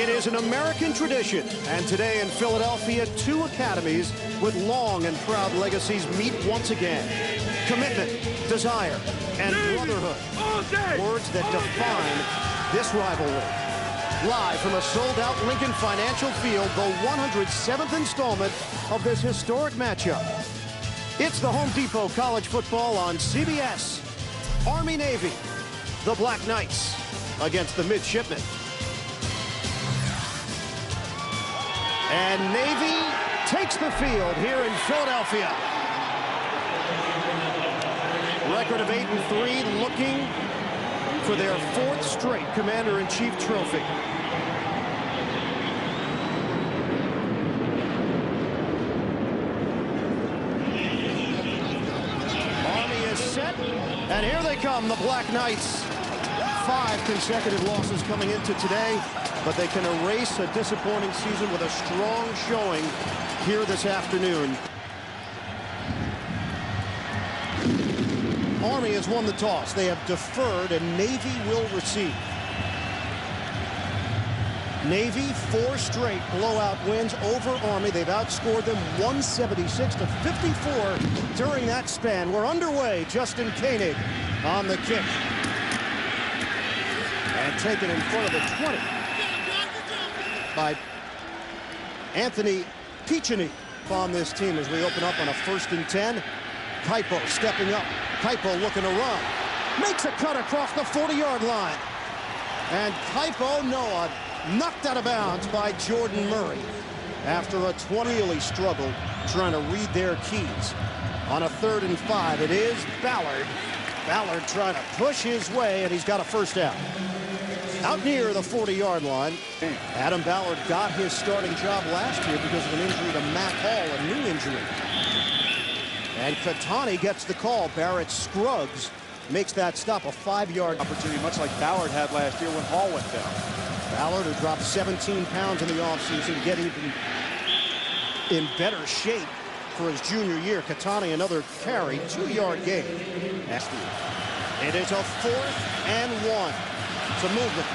It is an American tradition, and today in Philadelphia, two academies with long and proud legacies meet once again. Commitment, desire, and brotherhood, words that define this rivalry. Live from a sold-out Lincoln Financial Field, the 107th installment of this historic matchup. It's the Home Depot College Football on CBS. Army-Navy, the Black Knights against the Midshipmen. And Navy takes the field here in Philadelphia. Record of 8-3, looking for their fourth straight Commander-in-Chief trophy. Army is set, and here they come, the Black Knights. 5 consecutive losses coming into today, but they can erase a disappointing season with a strong showing here this afternoon. Army has won the toss. They have deferred, and Navy will receive. Navy, 4 straight blowout wins over Army. They've outscored them 176-54 during that span. We're underway. Justin Koenig on the kick. And taken in front of the 20 by Anthony Piccini on this team as we open up on a 1st and 10. Kaipo stepping up. Kaipo looking to run. Makes a cut across the 40-yard line. And Kaipo, Noah, knocked out of bounds by Jordan Murray after a 20-yard struggle trying to read their keys. On a 3rd and 5, it is Ballard. Ballard trying to push his way, and he's got a first down. Out near the 40-yard line, Adam Ballard got his starting job last year because of an injury to Matt Hall, a knee injury. And Katani gets the call. Barrett Scruggs makes that stop, a 5-yard opportunity, much like Ballard had last year when Hall went down. Ballard, who dropped 17 pounds in the offseason, getting in better shape for his junior year. Katani, another carry, 2-yard gain. It is a 4th and 1. It's a movement.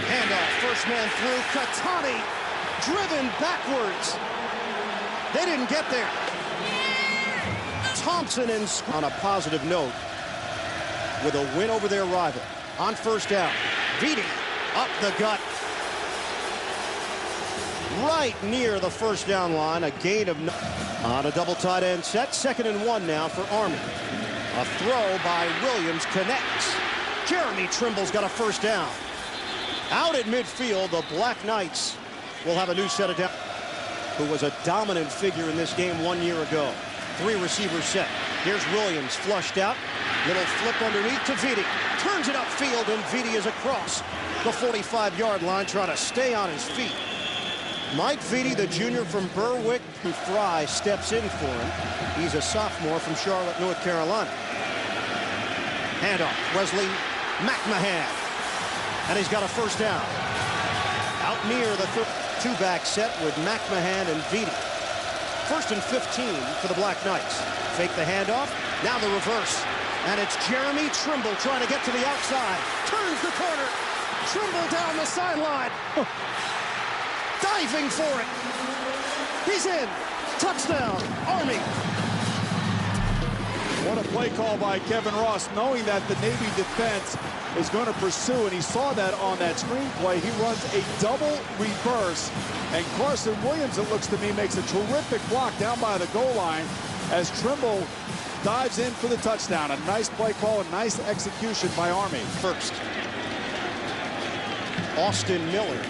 Handoff, first man through. Katani driven backwards. They didn't get there. Thompson on a positive note with a win over their rival. On 1st down, Viti up the gut. Right near the 1st down line, a gain of on a double tight end set. 2nd and 1 now for Army. A throw by Williams connects. Jeremy Trimble's got a 1st down. Out at midfield, the Black Knights will have a new set of down. Who was a dominant figure in this game 1 year ago. 3 receivers set. Here's Williams flushed out. Little flip underneath to Viti. Turns it upfield, and Viti is across the 45-yard line trying to stay on his feet. Mike Viti, the junior from Berwick, who Fry steps in for him. He's a sophomore from Charlotte, North Carolina. Handoff, Wesley McMahon. And he's got a 1st down. Out near the 2-back set with McMahon and Viti. 1st and 15 for the Black Knights. Fake the handoff. Now the reverse. And it's Jeremy Trimble trying to get to the outside. Turns the corner. Trimble down the sideline. Diving for it. He's in. Touchdown, Army. What a play call by Kevin Ross, knowing that the Navy defense is going to pursue, and he saw that on that screenplay. He runs a double reverse, and Carson Williams, it looks to me, makes a terrific block down by the goal line as Trimble dives in for the touchdown. A nice play call, a nice execution by Army. First, Austin Miller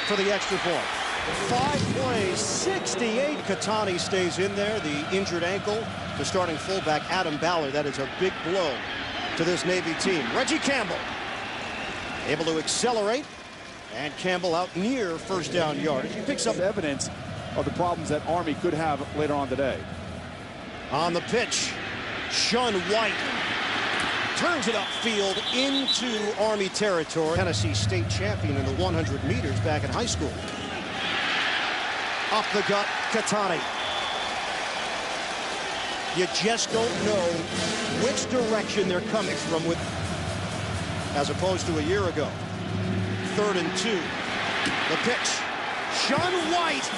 for the extra point. 5 plays, 68. Katani stays in there. The injured ankle to starting fullback Adam Ballard. That is a big blow to this Navy team. Reggie Campbell able to accelerate, and Campbell out near 1st down yardage. He picks up evidence of the problems that Army could have later on today. On the pitch, Sean White turns it upfield into Army territory. Tennessee state champion in the 100 meters back in high school. Up the gut, Katani. You just don't know which direction they're coming from with as opposed to a year ago. 3rd and 2. The pitch. Sean White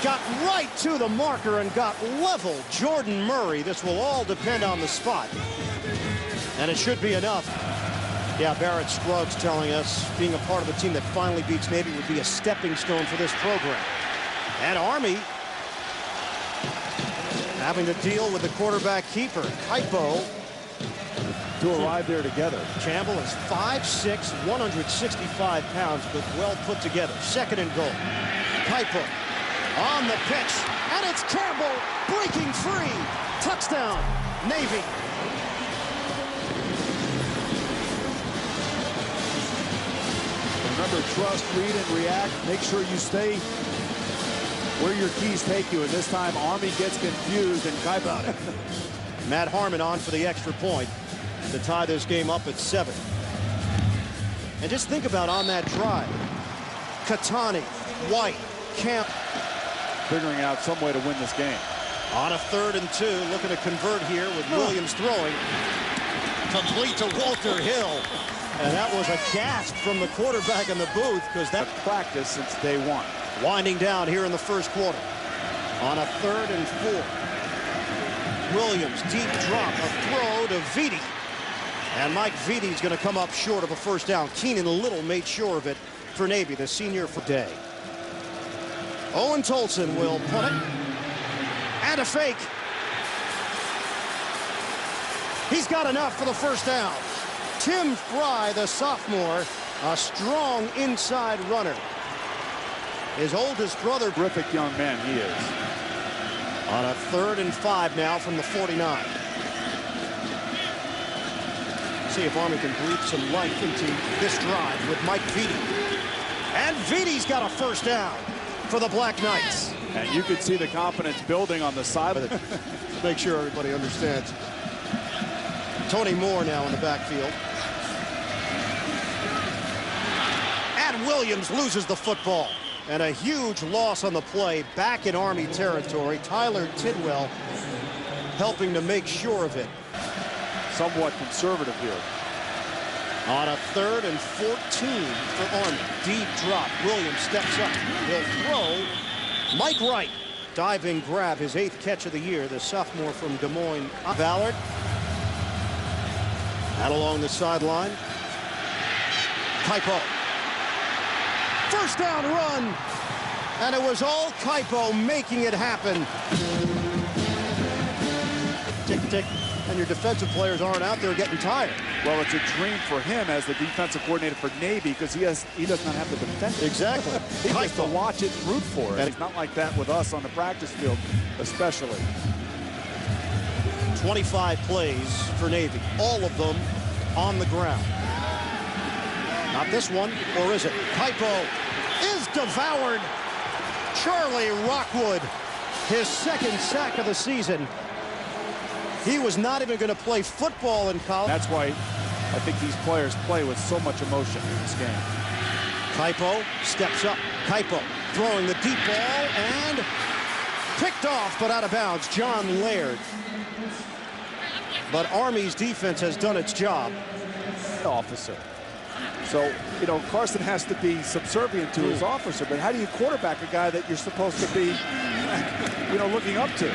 got right to the marker and got level. Jordan Murray. This will all depend on the spot. And it should be enough. Yeah, Barrett Scruggs telling us being a part of a team that finally beats Navy would be a stepping stone for this program. And Army having to deal with the quarterback keeper, Kaipo. To arrive there together. Campbell is 5'6", 165 pounds, but well put together. 2nd and goal. Kaipo on the pitch, and it's Campbell breaking free. Touchdown, Navy. Remember, trust, read, and react. Make sure you stay where your keys take you. And this time, Army gets confused and Kaipo. Matt Harmon on for the extra point to tie this game up at 7. And just think about on that drive. Katani, White, Camp. Figuring out some way to win this game. On a 3rd and 2, looking to convert here with Williams throwing. Complete to Walter Hill. And that was a gasp from the quarterback in the booth because that practice since day one. Winding down here in the 1st quarter. On a 3rd and 4. Williams, deep drop, a throw to Viti. And Mike Viti's going to come up short of a 1st down. Keenan Little made sure of it for Navy, the senior for day. Owen Tolson will punt it. And a fake. He's got enough for the 1st down. Tim Fry, the sophomore, a strong inside runner. His oldest brother. Terrific young man he is. On a 3rd and 5 now from the 49. See if Army can breathe some life into this drive with Mike Viti. And Viti's got a 1st down for the Black Knights. And you could see the confidence building on the side of it. Make sure everybody understands. Tony Moore now in the backfield. And Williams loses the football. And a huge loss on the play back in Army territory. Tyler Tidwell helping to make sure of it. Somewhat conservative here. On a 3rd and 14 for Army. Deep drop. Williams steps up. He'll throw. Mike Wright, diving grab, his 8th catch of the year, the sophomore from Des Moines. Ballard. Out along the sideline. Kaipo. 1st down run. And it was all Kaipo making it happen. Tick, tick. And your defensive players aren't out there getting tired. Well, it's a dream for him as the defensive coordinator for Navy because he does not have to defend it. Exactly. He has to watch it and root for it. And it's not like that with us on the practice field, especially. 25 plays for Navy, all of them on the ground. Not this one, or is it? Kaipo is devoured. Charlie Rockwood, his 2nd sack of the season. He was not even going to play football in college. That's why I think these players play with so much emotion in this game. Kaipo steps up. Kaipo throwing the deep ball and picked off, but out of bounds. John Laird. But Army's defense has done its job. Officer. So, you know, Carson has to be subservient to his officer, but how do you quarterback a guy that you're supposed to be, you know, looking up to?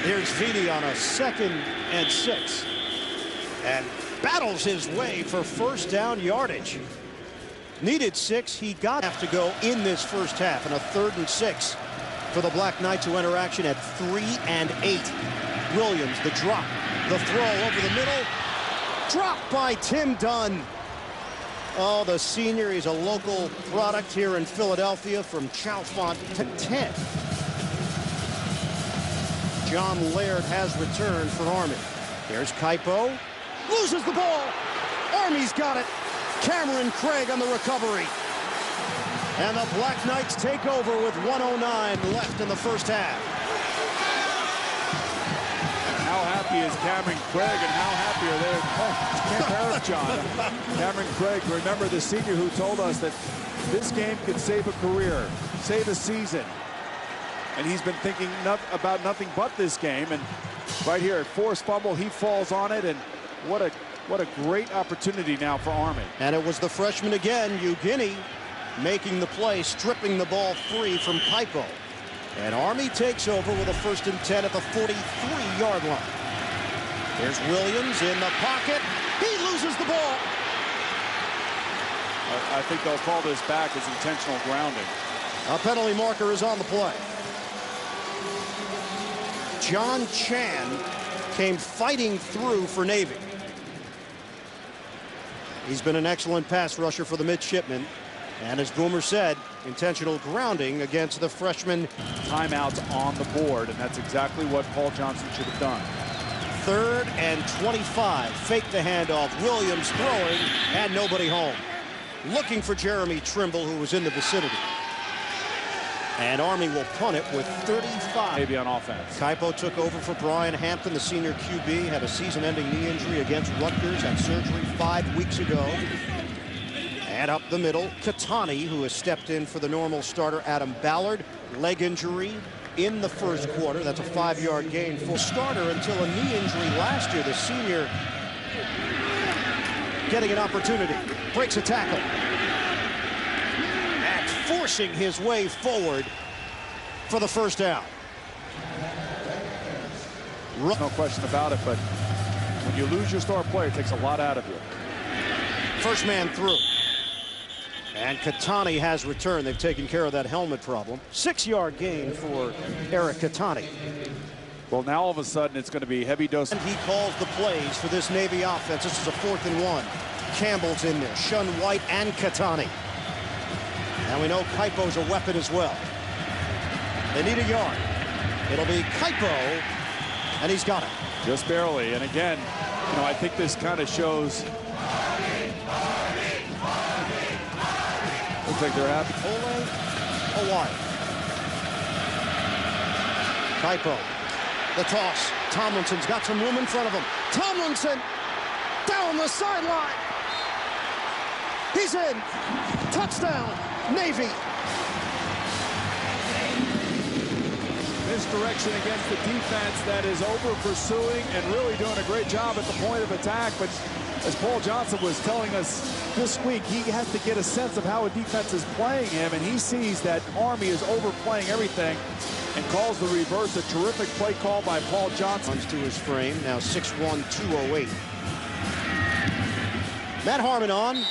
Here's Viti on a 2nd and 6. And battles his way for 1st down yardage. Needed 6. He got have to go in this 1st half. And a 3rd and 6 for the Black Knights, who enter action at 3 and 8. Williams, the drop. The throw over the middle. Dropped by Tim Dunn. Oh, the senior. He's a local product here in Philadelphia from Chalfont to 10. John Laird has returned for Army. There's Kaipo. Loses the ball. Army's got it. Cameron Craig on the recovery. And the Black Knights take over with 1:09 left in the 1st half. How happy is Cameron Craig and how happy are they? Camp Harris, John. Cameron Craig, remember the senior who told us that this game could save a career, save a season. And he's been thinking about nothing but this game. And right here at forced fumble, he falls on it. And what What a great opportunity now for Army. And it was the freshman again, Ugini, making the play, stripping the ball free from Kaipo. And Army takes over with a 1st and 10 at the 43-yard line. Here's Williams in the pocket. He loses the ball. I think they'll call this back as intentional grounding. A penalty marker is on the play. John Chan came fighting through for Navy. He's been an excellent pass rusher for the midshipmen. And as Boomer said, intentional grounding against the freshman. Timeouts on the board, and that's exactly what Paul Johnson should have done. 3rd and 25. Fake the handoff. Williams throwing, and nobody home. Looking for Jeremy Trimble, who was in the vicinity. And Army will punt it with 35. Maybe on offense. Kaipo took over for Brian Hampton, the senior QB. Had a season-ending knee injury against Rutgers. Had surgery 5 weeks ago. And up the middle, Katani, who has stepped in for the normal starter, Adam Ballard. Leg injury in the 1st quarter. That's a 5-yard gain. Full starter until a knee injury last year. The senior getting an opportunity. Breaks a tackle. And forcing his way forward for the 1st down. No question about it, but when you lose your star player, it takes a lot out of you. First man through. And Katani has returned. They've taken care of that helmet problem. 6-yard gain for Eric Katani. Well, now all of a sudden it's going to be heavy dose. And he calls the plays for this Navy offense. This is a 4th and 1. Campbell's in there. Shun White and Katani. And we know Kaipo's a weapon as well. They need a yard. It'll be Kaipo, and he's got it. Just barely. And again, you know, I think this kind of shows. Looks like they're happy. Ole Hawaii. Kaipo. The toss. Tomlinson's got some room in front of him. Tomlinson down the sideline. He's in. Touchdown, Navy. Misdirection against the defense that is over pursuing and really doing a great job at the point of attack. But as Paul Johnson was telling us this week, he has to get a sense of how a defense is playing him, and he sees that Army is overplaying everything and calls the reverse. A terrific play call by Paul Johnson. Runs to his frame, now 6'1", 208. Matt Harmon on.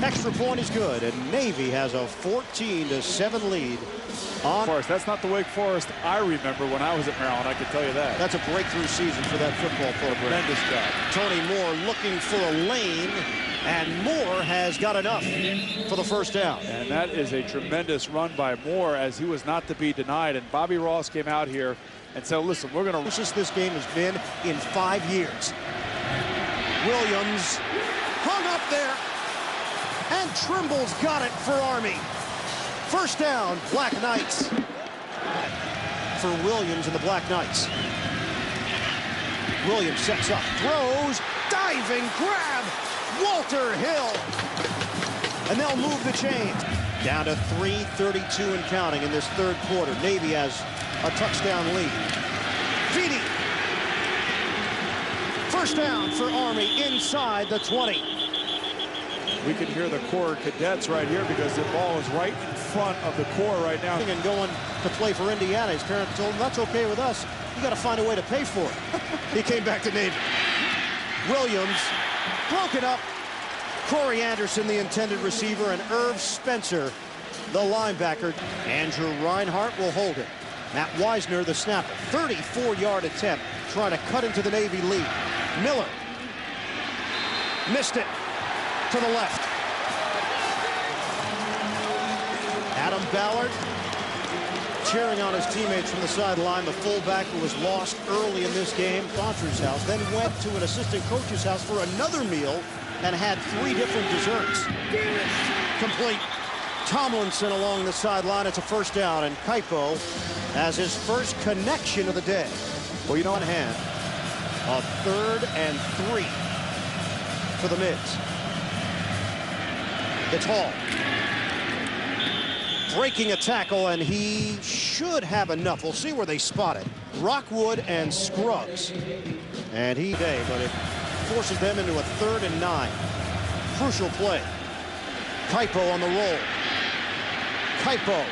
Extra point is good, and Navy has a 14-7 lead. On. That's not the Wake Forest I remember when I was at Maryland, I can tell you that. That's a breakthrough season for that football program. Tremendous job. Tony Moore looking for a lane, and Moore has got enough for the 1st down. And that is a tremendous run by Moore, as he was not to be denied. And Bobby Ross came out here and said, listen, we're going to... Closest this game has been in 5 years. Williams hung up there, and Trimble's got it for Army. 1st down, Black Knights. For Williams and the Black Knights. Williams sets up, throws, diving grab, Walter Hill. And they'll move the chains. Down to 3:32 and counting in this 3rd quarter. Navy has a touchdown lead. Feedy. 1st down for Army inside the 20. We can hear the Corps cadets right here because the ball is right in front of the Corps right now. And going to play for Indiana. His parents told him, that's okay with us. You got to find a way to pay for it. He came back to Navy. Williams broken up. Corey Anderson, the intended receiver, and Irv Spencer, the linebacker. Andrew Reinhardt will hold it. Matt Wisner, the snapper. 34-yard attempt, trying to cut into the Navy lead. Miller missed it. To the left. Adam Ballard cheering on his teammates from the sideline. The fullback who was lost early in this game, Daughtry's house, then went to an assistant coach's house for another meal and had 3 different desserts. Complete. Tomlinson along the sideline. It's a 1st down, and Kaipo has his first connection of the day. Well, you know, in hand. A 3rd and 3 for the Mids. It's Hall. Breaking a tackle, and he should have enough. We'll see where they spot it. Rockwood and Scruggs. And but it forces them into a 3rd and 9. Crucial play. Kaipo on the roll. Kaipo.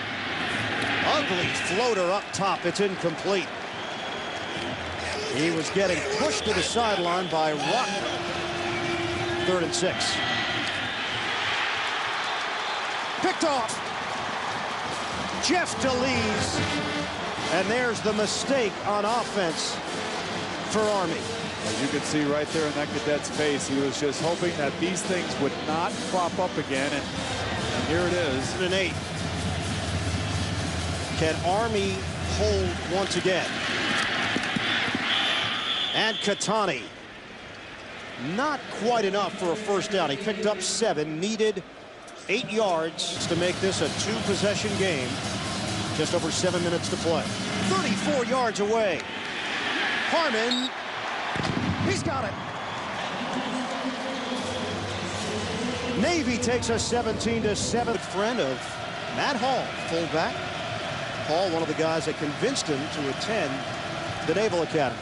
Ugly floater up top. It's incomplete. He was getting pushed to the sideline by Rockman. 3rd and 6. Picked off. Jeff DeLees. And there's the mistake on offense for Army. As you can see right there in that cadet's face, he was just hoping that these things would not crop up again, and here it is. 3rd and 8. Can Army hold once again? And Katani. Not quite enough for a first down. He picked up 7, needed 8 yards to make this a 2-possession game. Just over 7 minutes to play. 34 yards away. Harmon. He's got it. Navy takes a 17-7. Friend of Matt Hall, fullback. Hall, one of the guys that convinced him to attend the Naval Academy.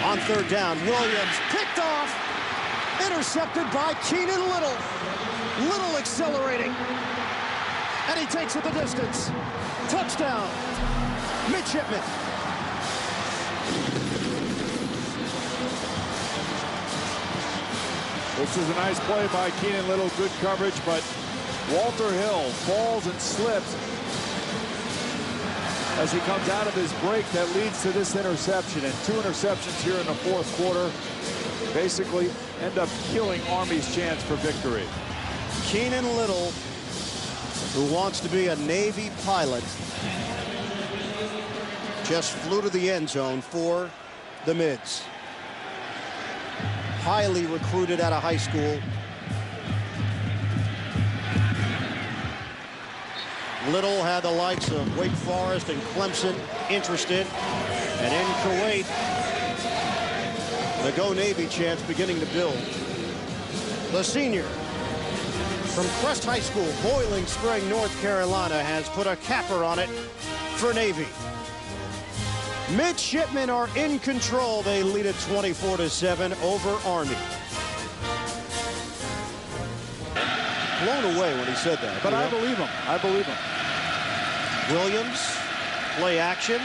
On 3rd down, Williams picked off. Intercepted by Keenan Little. Little accelerating. And he takes it the distance. Touchdown. Midshipman. This is a nice play by Keenan Little. Good coverage, but Walter Hill falls and slips as he comes out of his break that leads to this interception. And 2 interceptions here in the 4th quarter basically end up killing Army's chance for victory. Keenan Little, who wants to be a Navy pilot, just flew to the end zone for the Mids. Highly recruited out of high school. Little had the likes of Wake Forest and Clemson interested. And in Kuwait, the Go Navy chance beginning to build. The senior from Crest High School, Boiling Spring, North Carolina, has put a capper on it for Navy. Midshipmen are in control. They lead it 24-7 over Army. Blown away when he said that. But I believe him. I believe him. Williams, play action,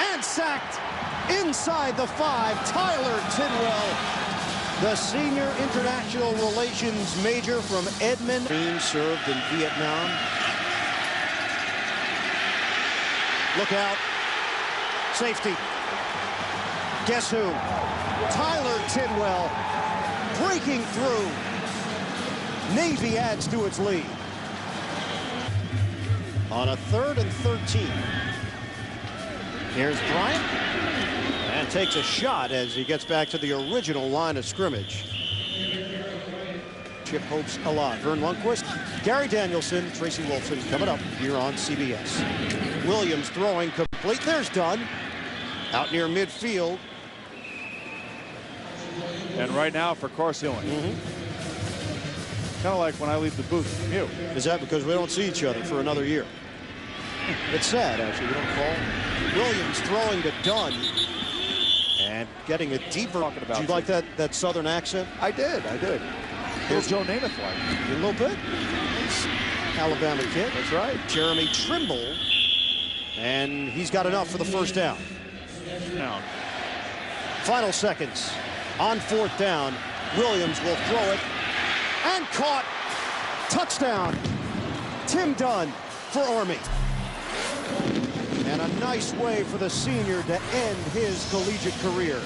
and sacked inside the 5. Tyler Tidwell, the senior international relations major from Edmond. Team served in Vietnam. Look out. Safety. Guess who? Tyler Tidwell breaking through. Navy adds to its lead. On a 3rd and 13. Here's Bryant. And takes a shot as he gets back to the original line of scrimmage. Chip hopes a lot. Vern Lundquist, Gary Danielson, Tracy Wolfson coming up here on CBS. Williams throwing complete. There's Dunn. Out near midfield. And right now for Carson. Kind of like when I leave the booth from you. Is that because we don't see each other for another year? It's sad, actually. We don't call. Williams throwing to Dunn. And getting a deeper. Did you like that southern accent? I did. Here's Joe Namath like. A little bit. Alabama kid. That's right. Jeremy Trimble. And he's got enough for the first down. Now, final seconds. On 4th down, Williams will throw it. And caught. Touchdown. Tim Dunn for Army. And a nice way for the senior to end his collegiate career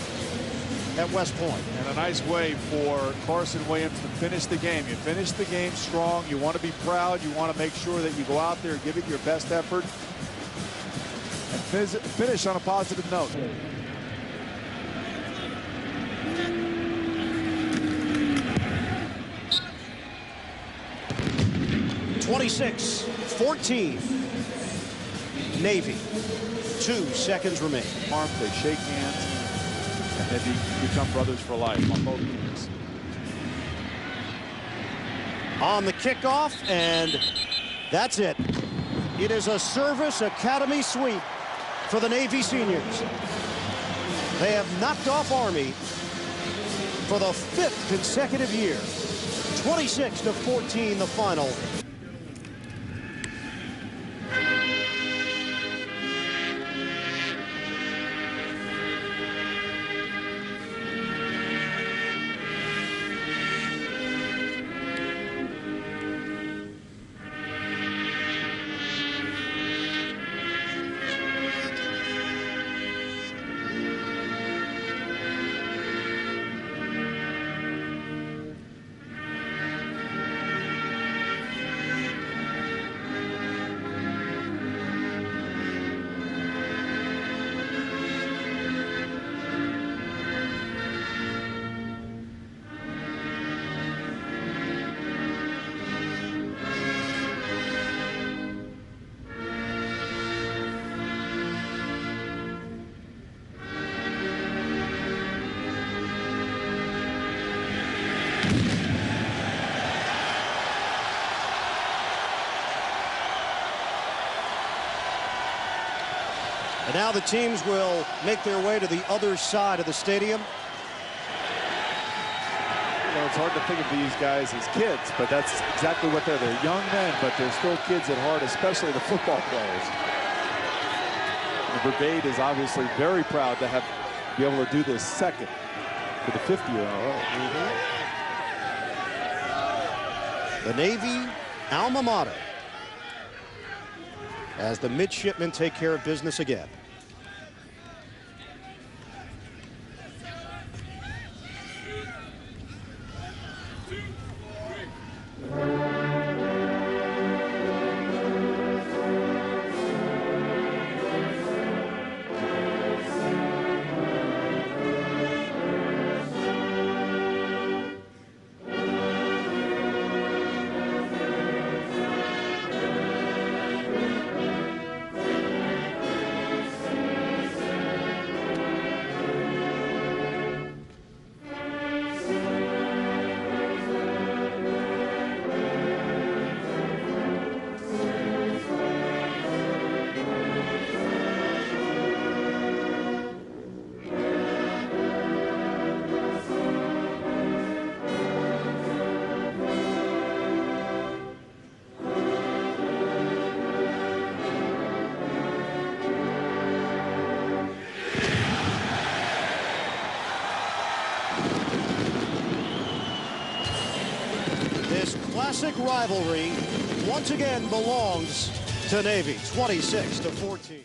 at West Point. And a nice way for Carson Williams to finish the game. You finish the game strong. You want to be proud. You want to make sure that you go out there and give it your best effort. And finish on a positive note. (26-14). Navy. 2 seconds remain. Arms, they shake hands, and they become brothers for life on both teams. On the kickoff, and that's it. It is a Service Academy sweep for the Navy seniors. They have knocked off Army for the 5th consecutive year. 26-14 the final. And now the teams will make their way to the other side of the stadium. You know, it's hard to think of these guys as kids, but that's exactly what they're. They're young men, but they're still kids at heart, especially the football players. And the Brigade is obviously very proud to be able to do this second for the 5th year in a row. The Navy alma mater as the midshipmen take care of business again. This classic rivalry once again belongs to Navy. 26-14.